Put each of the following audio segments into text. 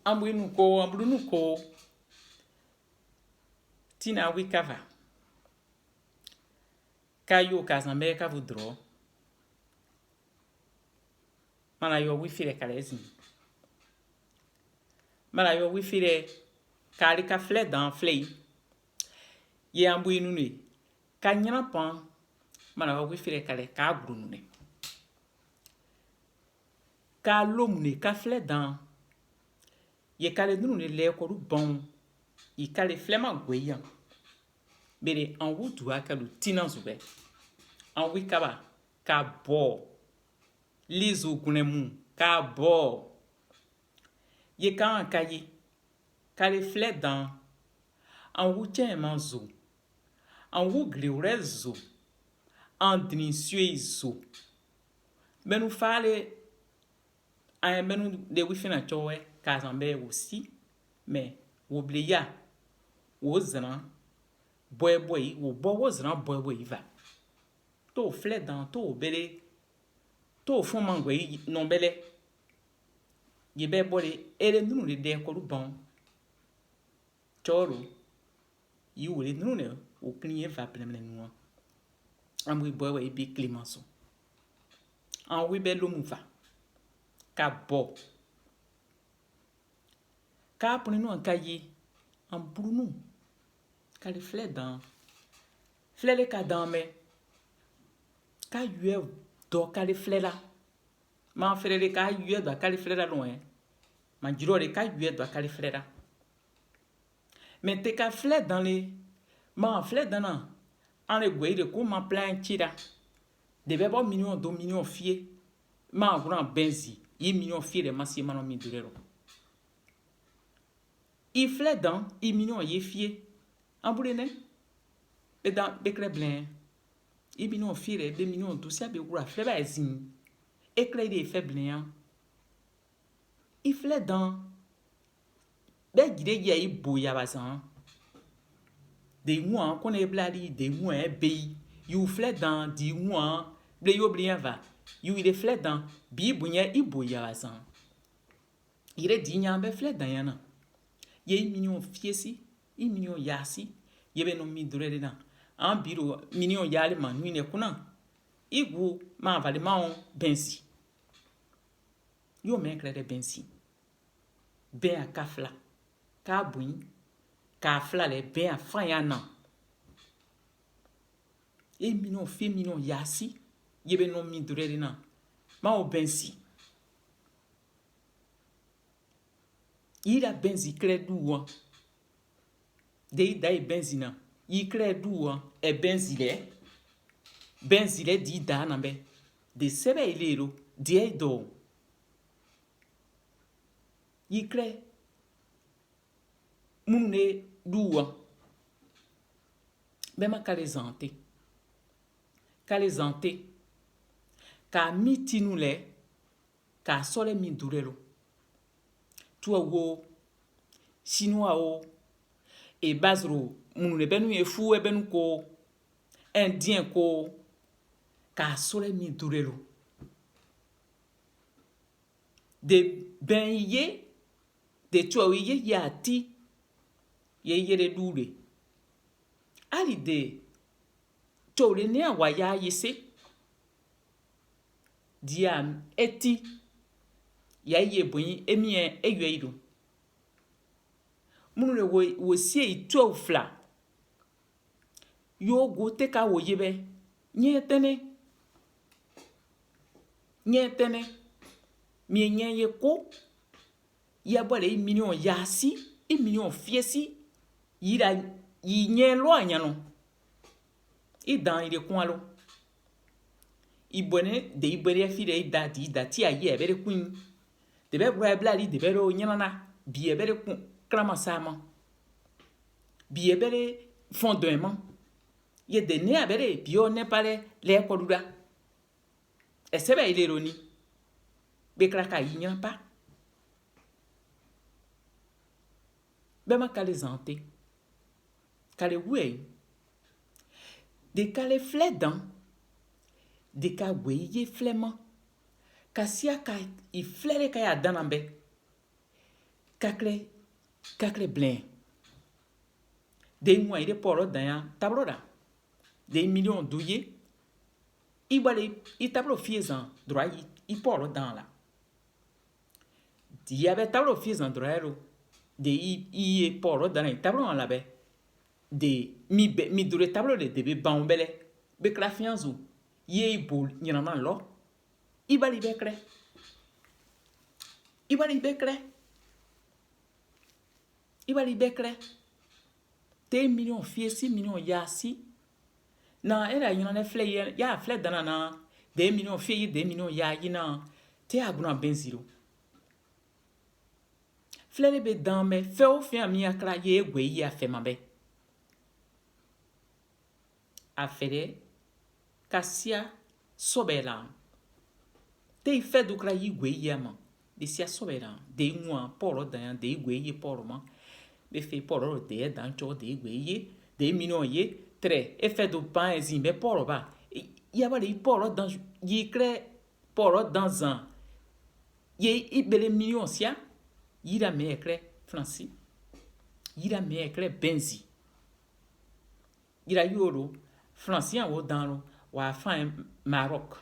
ambrunuko tina wikava kayo kazambe kavudro mana yo wifire kalezi mana yo wifire kali ka fle dans flei ye ambruinune kanyana pan mana yo wifire kale ka brunune ka lomune ka fle dans ye kale nune le ko du bon ye kale flema gweyan bere en wutu akalu tinanzube en wikaba ka bo lizu gunemu ka bo ye kan kayi kale fle dans en wutien manzo en wugli rezo en dininsue benu fale ay benu de wifina chowe kazambe aussi mais wobleya wozana boy wo bo wozana boy va to fle dans to bele to fon mangwe non bele ye be bole ele nunu de ko lu bon choro yi wole nunu ne o kliye va plemle nuwa amwi boy bi klimanso en wi be lo muva ka bo ka poninu an kayi en brunu ka le fle dans fle le ka dans me ka yue do ka le fle la ma fle le ka yue do ka le fle la loin ma jiro le ka yue do ka le fle la mais te ka fle dans les ma fle dans na en le gwe de ko ma plan tira de be bo million do million fie ma grand benzi yi million fie de ma si ma no mi durero i fle dans i million ye fie en boulene et dans bekre blin i million fie de 2 millions do sia be wura fle ba ezin ekle de faible i fle dans be gide ya i boya bazan de moi qu'on est blali de moi be you fle dans di moi ble yo blien va you il fle dans bi bunya i boya bazan ire di nya be fle dans yana ye million fiesi i million yasi ye be no mi durere na en biro million yale man ni ne kuna igu ma vale ma on bensi yo me klede bensi be a kafla ka buin ka fla le be a fayana e million fi million yasi ye be no mi durere na ma o bensi ira benzi kredu de dai benzina yi kredu e benzile di da na be de sebe ilero di edo yi kre munne duwa be ma kalezante ka mitinu le ka sole mi durelo tua wo chinois o e bazro munu le benu e fu e benu ko indien ko ka sole mi durelo de ben ye de tua ye yati ye de dure ali de tole ne awa ya yese diam eti ya ye boyin emie eyeido munu le wo sie itu fla yo go te ka wo yebe nyetene mi nye ye ko ya bole million yasi e million fiesi yira yi nye lo anyano i dan ire kwalo ibone de ibere fi de dati aye ebere kun de be bra blali de bere onyana bi ebere kun krama sama bi ebere fondement ye de ne abere bi o ne pale le kodura esebe ile roni be kraka yinya pa be ma kale zante kale we de kale fledan de ka weye flema kasia ka i flere ka ya danambe kakle blen de moi ide poro dan tablo da de million douye i tablo fiezan droit i poro dan la di abe tablo fiezan droit lo de i poro dan i tablo en la be de mi dure tablo de be bambele be krafianzu ye bol nyana lo i bali bekre te million fiesi million yasi na era yina ne fle ya fle dana na de million fie de million ya yina te aguna benziro fle be dan me fe o fi ami akra ye egwe yi afe mabe afere kasia sobela te fe du kra yi gwe yi ama de sia sobela de nwa poro dan de gwe yi poro ma be fe poro de dan cho de gwe yi de million ye tre e fe du pan ezimbe poro ba ya ba de poro dan yi kre poro dans un ye ibele million sia yira me ekre franci yira me ekre benzi yira yoro francien wo dans lo wa fin Maroc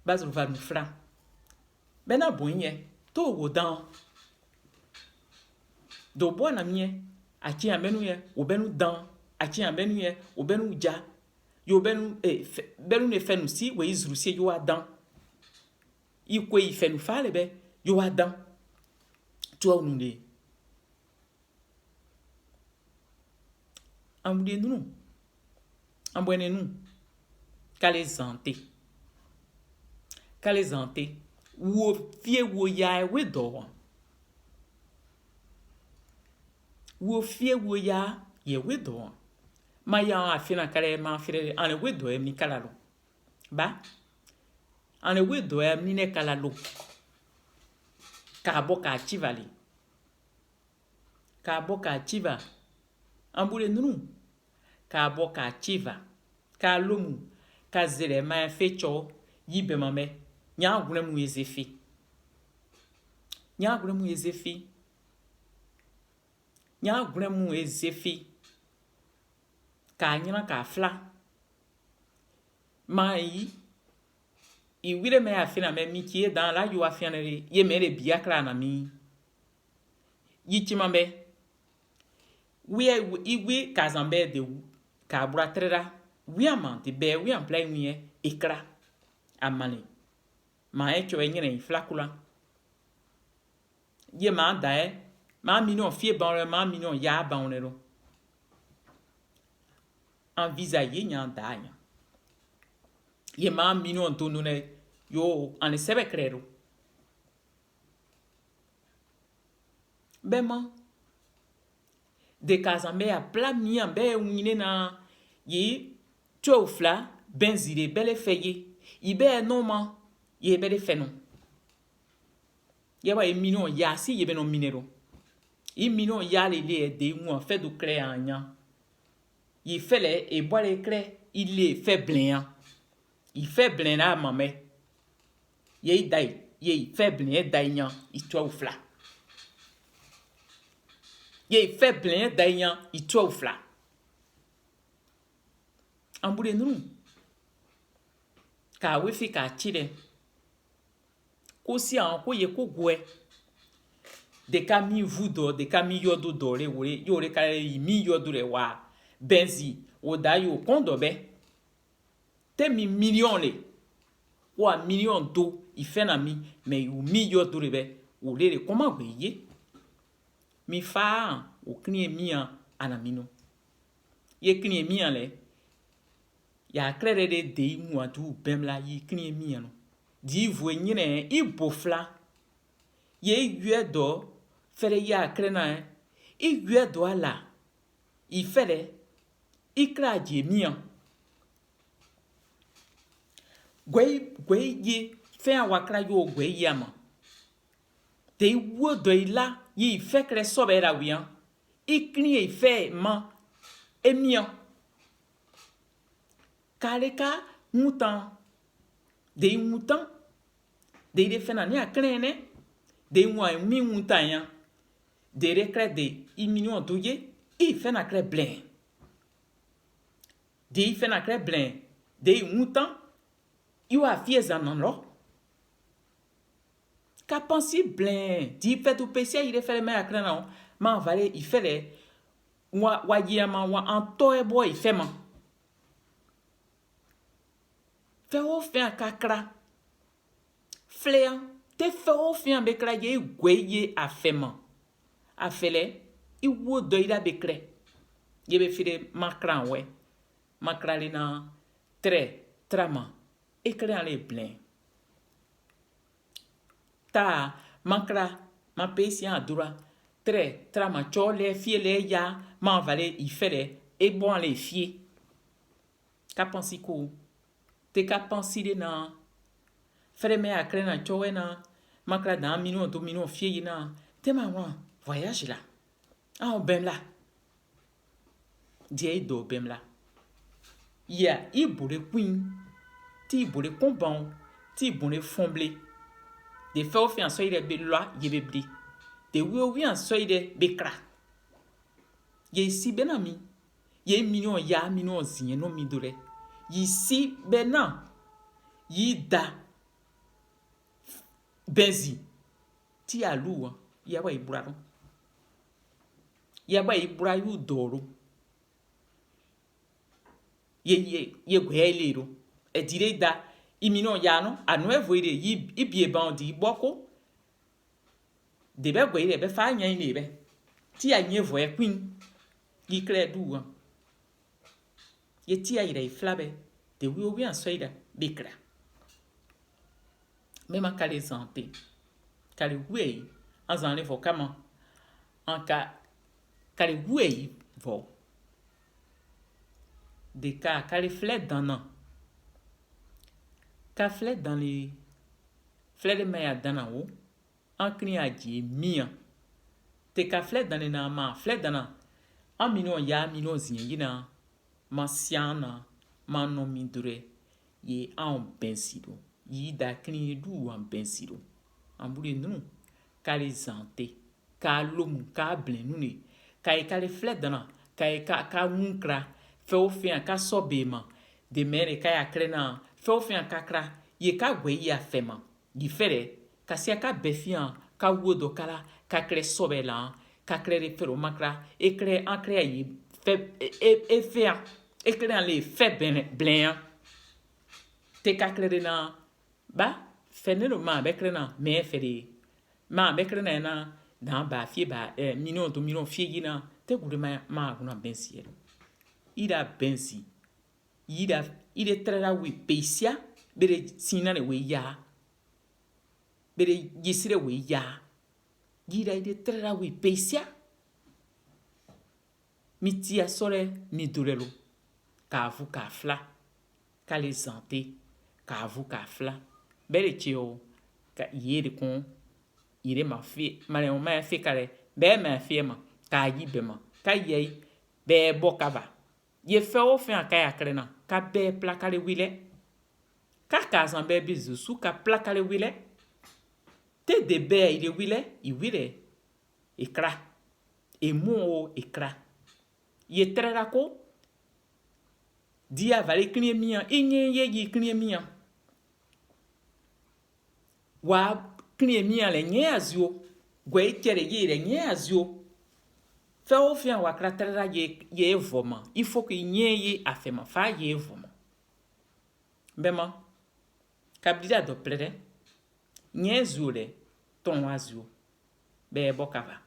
bazul va nous fra bena bonye to wo dans do bona mie aki amenu ye wo benu dans aki amenu ye wo benu ja yo benu benu ne fenu si we izru si yo adan ikwe ifenu fale be yo adan to nu ne ambude nu ambwene nu kale zante wo fie wo ya we do wo fie wo ya ye we do ma ya afina kale ma fire ane we do mi kala lo ba ane we do mi ne kala lo ka boka chivali ka boka chiva ambule nunu ka boka chiva ka lomu ka zele ma fecho yibe mame nya gure mu ezefi nya gure mu ezefi ka nyina ka fla mai i wire me afina me mi qui est dans la yo afianere ye me le biakra na mi yichimambe we kazambe de ka bratrera we amante be we en plein we ekra amani ma echo enyere flakula ye ma dae ma million fie ban ma million ya ban le ro envisager nya dae ye ma million to ne yo ane sebe crero bema de kazambe a pla mi ambe unine na ye chofla benzire bele feye ibe noma ye bele feno ye ba e million ya si ye be no minero i million ya le de mu fait du clé anya ye fele e boile clé il est fait blanc il fait blanc na mame ye dai ye fait blanc dai nya i chofla ye fait blanc dai nya i chofla ambule nunu ka we fi ka chide ko si an ko ye ko gwe de ka mi vudo de ka mi yodo dore wore yore ka mi yodo re wa benzi o da yo kondo be te mi million le wa million do i fe na mi me yu mi yodo re be o le koma gwe ye mi fa o knie mi an anamino ye knie mi an le ya krere de mu atu bemla yi knie mi an di vo nyine i bofla ye yue do fere ya krena i yue do ala i fere i kraje mi an gwe ye fe an wakra yo gwe yama te wo do ila yi fe kre sobe ra wian i knie fe ma emian kaleka mutan de mutan de fena ni akrene de moi mi montanya de recré de iminion doye I fait na cré blanc de I fait na cré blanc de montant I wa fieza non lo ka pensi blanc di fait tout PC il fait me cré na ma vale I fait le wa yama wa anto e boy fait man fait o fait kakra flea te fait o fait bekra ye gweye afema afele I wo doida bekre ye be fire makran we makrali na tre trama ekre ale blanc ta makra ma pesi adura tre trama chole fiele ya ma vale I fere e bon le fie ka pensi ko te ka pensi de na fere me akre na chowe na makra da minu to minu fie na te ma wa voyage là ah bem là die do bem là ya I bure queen ti bure comban ti bure fomblé de fait au fin so ide be loi ye be bli de oui en so ide be kra ye si benami ye million ya million zinye no mi dore yi si bena yi da benzi ti aluwa ya ba ibraro ya ba ibrayu doro ye gwelero e dire da imino ya no anu evoire yi ibie bandi boko de be gwele be fa nya ni be ti anye vo e queen yi kre duwa ye ti ayira iflabe de wi en soida bikra même en kale santé kale oui en enlève vo kama en ka kale oui vo de ka kale flèche dans non ka flèche dans les flèche de maya dans haut en cri a di mia te ka flèche dans les na ma flèche dans en mino ya mino zin yina ma siana ma no mi dure ye en bensido yi da cri du en bensido en boule nous kale santé ka lom ka blen nous ne kale flèche dans ka munkra fe o fi ka sobema de mere ka ya krena fe o fi ka kra ye ka gwe ya fema di fere ka sia ka befian ka wodo kala ka kre sobela ka kre fero makra e kre en kre yi fe e fe e kre le fe blen te ka kre na ba fe ne lo ma be kre na me fere ma be kre na dan ba fie ba million to million fie yina te gure ma kuna bensiero ida bensi ide trera we pesia bere sina ne we ya bere yisire we ya ida ide trera we pesia mitia sore mi durelo ka vu ka fla ka le santé ka vu ka fla bere chio ka yere kon ire ma fi mare o ma fi kare be ma fi ma ka yi be ma ka ye be bo kava ye fe o fe aka ya krena ka be plakale wile ka zan be bizu su ka plakale wile te de be ile wile I wile e kra e mo e kra ye trera ko dia vale knie mia inye ye yi knie mia wa knie mia le nye azio gwe kere ye le nye azio fe o fi wa kra trera ye voma il faut que nye ye afema fa ye voma bema kabida do plere nye zule ton azio be bokava